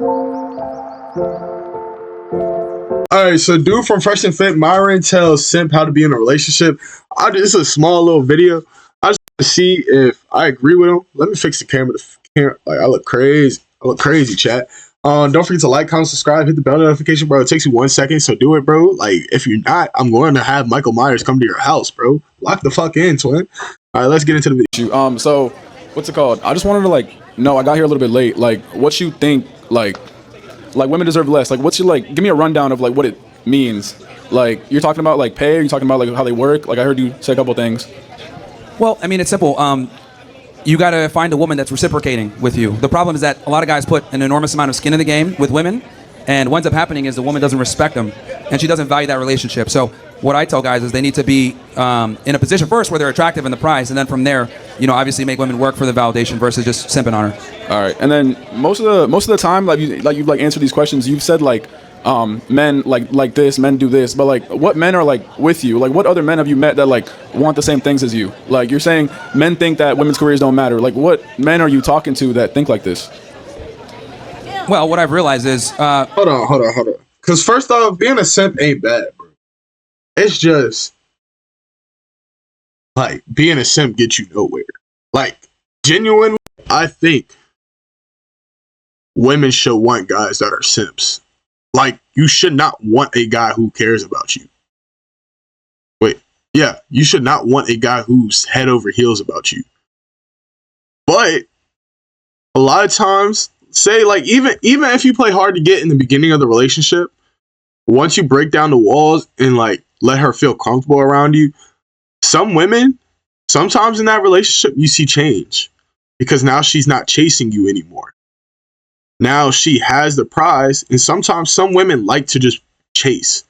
All right, so dude from Fresh and Fit, Myron tells Simp how to be in a relationship. This is a small little video. I just want to see if I agree with him. Let me fix the camera. Like I look crazy. Chat. Don't forget to like, comment, subscribe, hit the bell notification, bro. It takes you 1 second, so do it, bro. Like if you're not, I'm going to have Michael Myers come to your house, bro. Lock the fuck in, twin. All right, let's get into the video. So what's it called? I just wanted to know, I got here a little bit late. Like, what you think, like women deserve less? Like, what's your give me a rundown of like what it means. Like, you're talking about like pay, you're talking about like how they work. Like I heard you say a couple things. Well, I mean, it's simple. You got to find a woman that's reciprocating with you. The problem is that a lot of guys put an enormous amount of skin in the game with women, and what ends up happening is the woman doesn't respect them, and she doesn't value that relationship. So what I tell guys is they need to be in a position first where they're attractive in the price, and then from there, obviously make women work for the validation versus just simping on her. All right, and then most of the time, you've answered these questions, you've said men like this, men do this, but like what men are like with you? Like what other men have you met that like want the same things as you? Like you're saying men think that women's careers don't matter. Like what men are you talking to that think like this? Well, what I've realized is hold on. Because first off, being a simp ain't bad, bro. It's just like being a simp gets you nowhere. Like genuinely, I think women should want guys that are simps. Like, you should not want a guy who cares about you. You should not want a guy who's head over heels about you. But a lot of times, say like even if you play hard to get in the beginning of the relationship, once you break down the walls and like let her feel comfortable around you, some women, sometimes in that relationship, you see change because now she's not chasing you anymore. Now she has the prize, and sometimes some women like to just chase.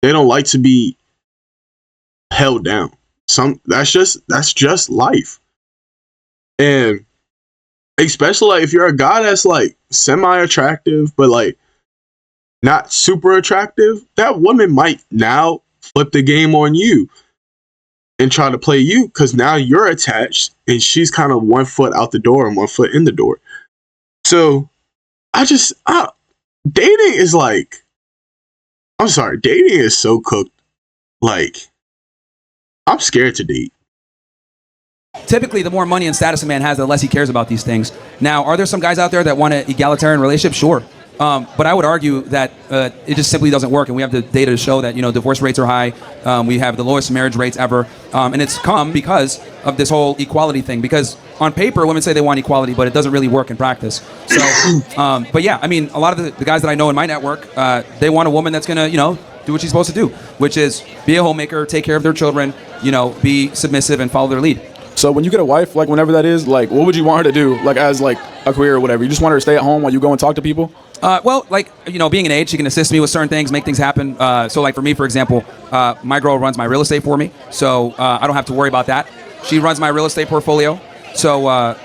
They don't like to be held down. That's just life. And especially like if you're a guy that's like semi-attractive, but like not super attractive, that woman might now flip the game on you and try to play you because now you're attached and she's kind of 1 foot out the door and 1 foot in the door. So dating is like, I'm sorry, dating is so cooked. Like, I'm scared to date. Typically, the more money and status a man has, the less he cares about these things. Now, are there some guys out there that want an egalitarian relationship? Sure. But I would argue that it just simply doesn't work, and we have the data to show that divorce rates are high. We have the lowest marriage rates ever, and it's come because of this whole equality thing. Because on paper, women say they want equality, but it doesn't really work in practice. So, but yeah, I mean, a lot of the guys that I know in my network, they want a woman that's gonna do what she's supposed to do, which is be a homemaker, take care of their children, be submissive, and follow their lead. So when you get a wife, like whenever that is, like what would you want her to do, like as like a career or whatever? You just want her to stay at home while you go and talk to people? Well, like, being an aide, she can assist me with certain things, make things happen. So like for me, for example, my girl runs my real estate for me, so I don't have to worry about that. She runs my real estate portfolio, so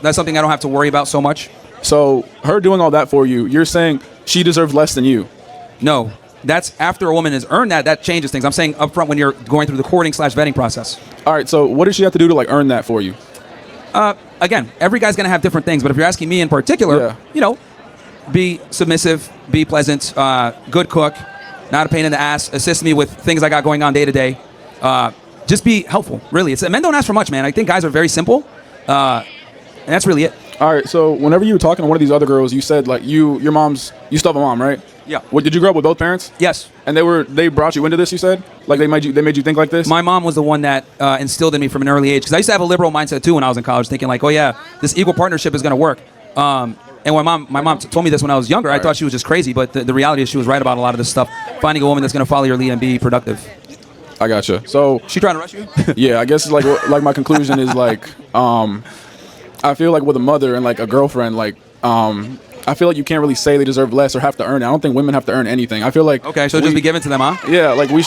that's something I don't have to worry about so much. So her doing all that for you, you're saying she deserves less than you? No. That's after a woman has earned that changes things. I'm saying up front when you're going through the courting/vetting process. All right, so what does she have to do to like earn that for you? Again, every guy's gonna have different things, but if you're asking me in particular, be submissive, be pleasant, good cook, not a pain in the ass, assist me with things I got going on day to day. Just be helpful, really. Men don't ask for much, man. I think guys are very simple, and that's really it. All right, so whenever you were talking to one of these other girls, you said like you still have a mom, right? Yeah. What, did you grow up with both parents? Yes. And they brought you into this, you said? Like they made you think like this? My mom was the one that instilled in me from an early age, because I used to have a liberal mindset too when I was in college, thinking like, oh yeah, this equal partnership is going to work. And when my mom told me this when I was younger, I thought she was just crazy, but the reality is she was right about a lot of this stuff. Finding a woman that's going to follow your lead and be productive. I gotcha. So she trying to rush you? Yeah, I guess like my conclusion is like, I feel like with a mother and like a girlfriend, like I feel like you can't really say they deserve less or have to earn it. I don't think women have to earn anything. I feel like okay, so just be given to them, huh? Yeah, like we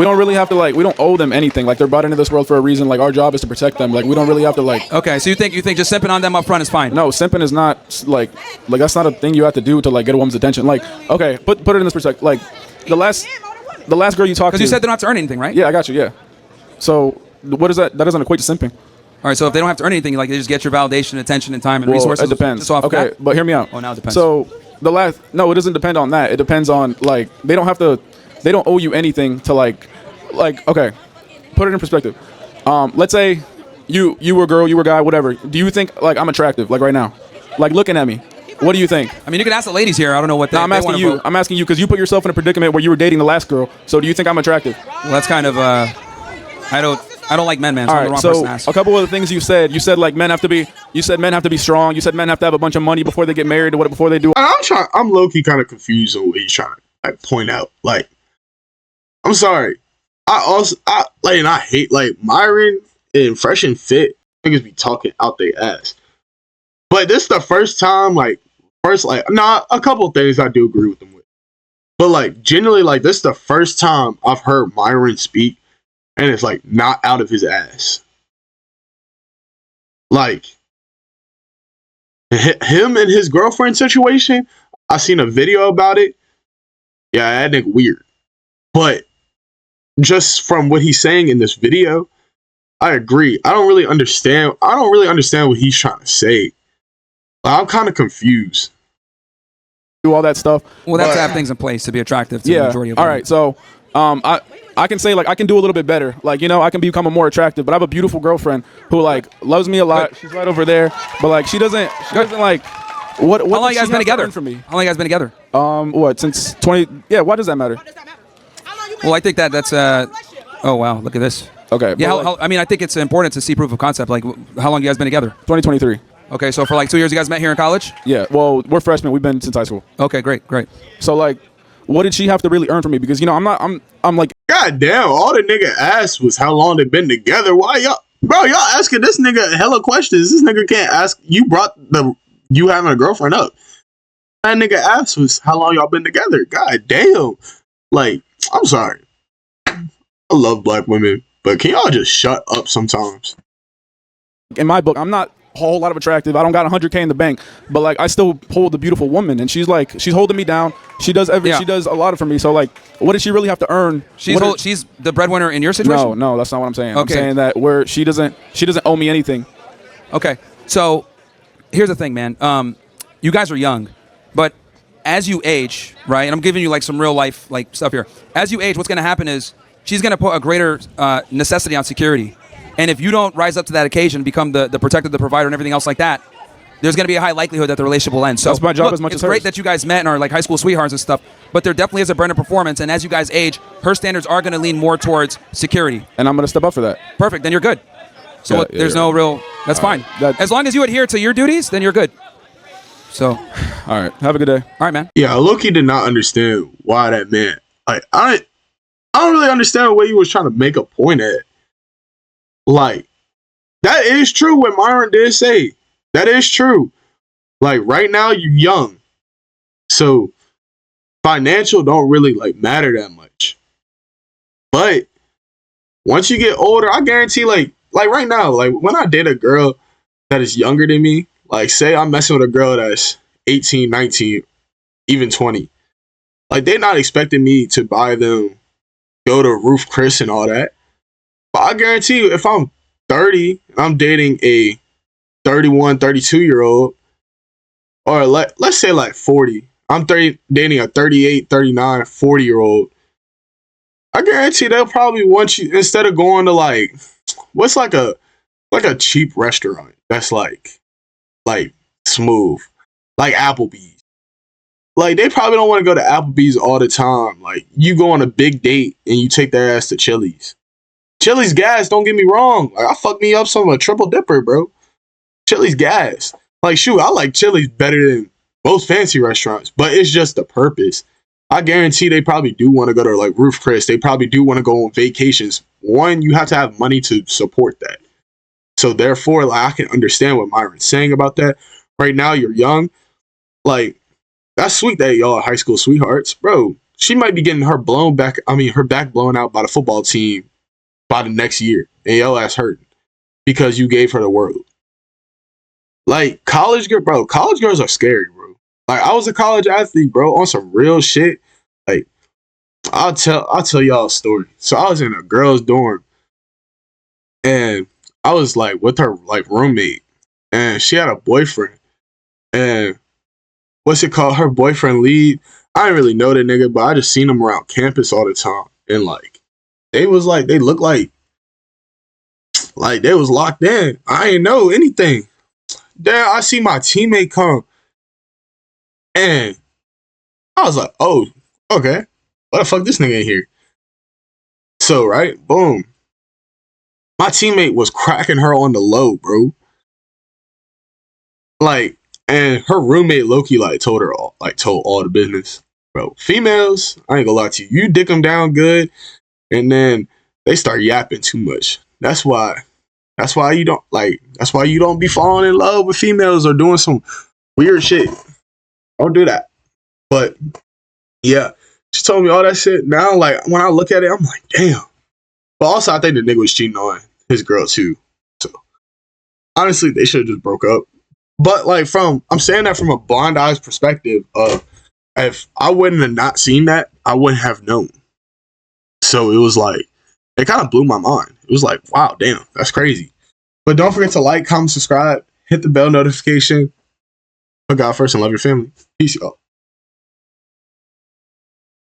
don't really have to like, we don't owe them anything. Like they're brought into this world for a reason. Like our job is to protect them. Like we don't really have to like. Okay, so you think just simping on them up front is fine? No, simping is not like that's not a thing you have to do to like get a woman's attention. Like okay, put it in this perspective. Like the last girl you talked to. Because you said they're not to earn anything, right? Yeah, I got you. Yeah. So what is that? That doesn't equate to simping. All right, so if they don't have to earn anything, like they just get your validation, attention, and time and resources. It depends. Just off Okay, that? but hear me out. Oh, now it depends. So no, it doesn't depend on that. It depends on like they don't owe you anything to like okay, put it in perspective. Let's say you were a girl, you were a guy, whatever. Do you think like I'm attractive like right now? Like looking at me. What do you think? I mean, you can ask the ladies here. I don't know what they. No, I'm asking you. Vote. I'm asking you because you put yourself in a predicament where you were dating the last girl. So do you think I'm attractive? Well, that's kind of. I don't like men, man. So All I'm the right. wrong So person to ask. a couple of the things you said like men have to be. You said men have to be strong. You said men have to have a bunch of money before they get married or what before they do. I'm low key kind of confused on what he's trying to like point out. Like, I'm sorry. I hate like Myron and Fresh and Fit. Niggas be talking out their ass. But this is the first time, a couple of things I do agree with them with. But like generally, like this is the first time I've heard Myron speak, and it's like not out of his ass. Like him and his girlfriend situation, I seen a video about it. Yeah, that nigga weird. But just from what he's saying in this video, I agree. I don't really understand what he's trying to say. I'm kind of confused. Do all that stuff. Well, that's to have things in place to be attractive to the majority of all women. right. So, I can say like I can do a little bit better. Like I can become a more attractive. But I have a beautiful girlfriend who like loves me a lot. She's right over there. But like she doesn't like. What? How long you guys been together? For me? How long you guys been together? What since 20? Yeah. Why does that matter? Well, I think that's. Oh wow! Look at this. Okay. Yeah. I mean, I think it's important to see proof of concept. Like, how long you guys been together? 2023. Okay, so for like 2 years, you guys met here in college? Yeah. Well, we're freshmen. We've been since high school. Okay, great. So like, what did she have to really earn from me? Because I'm like, God damn, all the nigga asked was how long they been together. Why y'all asking this nigga hella questions? This nigga can't ask. You brought you having a girlfriend up. That nigga asked was how long y'all been together. God damn. Like, I'm sorry. I love black women, but can y'all just shut up sometimes? in my book, I'm not a whole lot of attractive. I don't got 100K in the bank, but like I still hold a beautiful woman, and she's holding me down. She does she does a lot for me. So like, what does she really have to earn? She's the breadwinner in your situation. No, that's not what I'm saying. Okay. I'm saying that she doesn't owe me anything. Okay, so here's the thing, man. You guys are young, but as you age, right? And I'm giving you like some real life like stuff here. As you age, what's going to happen is she's going to put a greater necessity on security. And if you don't rise up to that occasion, become the protector, the provider, and everything else like that, there's going to be a high likelihood that the relationship will end. So that's my job as much it's as hers. great that you guys met and are like high school sweethearts and stuff, but there definitely is a burden of performance. And as you guys age, her standards are going to lean more towards security. And I'm going to step up for that. Perfect. Then you're good. So there's no real. That's fine. As long as you adhere to your duties, then you're good. So, all right. Have a good day. All right, man. Yeah, Loki did not understand why that man. Like, I don't really understand what he was trying to make a point at. Like, that is true what Myron did say. That is true. Like, right now you're young, so financial don't really like matter that much. But once you get older, I guarantee, like right now, like when I date a girl that is younger than me, like say I'm messing with a girl that's 18, 19, even 20. Like they're not expecting me to buy them, go to Roof Chris and all that. But I guarantee you, if I'm 30 and I'm dating a 31, 32-year-old, or let's say like 40, I'm dating a 38, 39, 40-year-old, I guarantee they'll probably want you, instead of going to like, what's like a cheap restaurant that's like smooth, like Applebee's. Like they probably don't want to go to Applebee's all the time. Like you go on a big date and you take their ass to Chili's. Chili's gas, don't get me wrong. Like I fucked me up some of a triple dipper, bro. Chili's gas. Like shoot, I like Chili's better than most fancy restaurants, but it's just the purpose. I guarantee they probably do want to go to like Roof Chris. They probably do want to go on vacations. One, you have to have money to support that. So therefore, like I can understand what Myron's saying about that. Right now, you're young. Like, that's sweet that y'all are high school sweethearts. Bro, she might be getting her back blown out by the football team by the next year. And y'all ass hurting because you gave her the world. Like, college girls are scary, bro. Like, I was a college athlete, bro, on some real shit. Like, I'll tell y'all a story. So I was in a girl's dorm. And I was like with her like roommate, and she had a boyfriend, and what's it called? Her boyfriend lead. I didn't really know that nigga, but I just seen him around campus all the time, and like they was like they looked like they was locked in. I ain't know anything. Then I see my teammate come, and I was like, oh, okay, what the fuck this nigga in here? So right, boom. My teammate was cracking her on the low, bro. Like, and her roommate Loki like told all the business, bro. Females, I ain't gonna lie to you. You dick them down good, and then they start yapping too much. That's why. That's why you don't like. That's why you don't be falling in love with females or doing some weird shit. Don't do that. But yeah, she told me all that shit. Now, like when I look at it, I'm like, damn. But also, I think the nigga was cheating on his girl too. So honestly, they should have just broke up. But like I'm saying that from a blind eyes perspective of if I wouldn't have not seen that, I wouldn't have known. So it was like it kind of blew my mind. It was like, wow, damn, that's crazy. But don't forget to like, comment, subscribe, hit the bell notification. Put God first and love your family. Peace, y'all.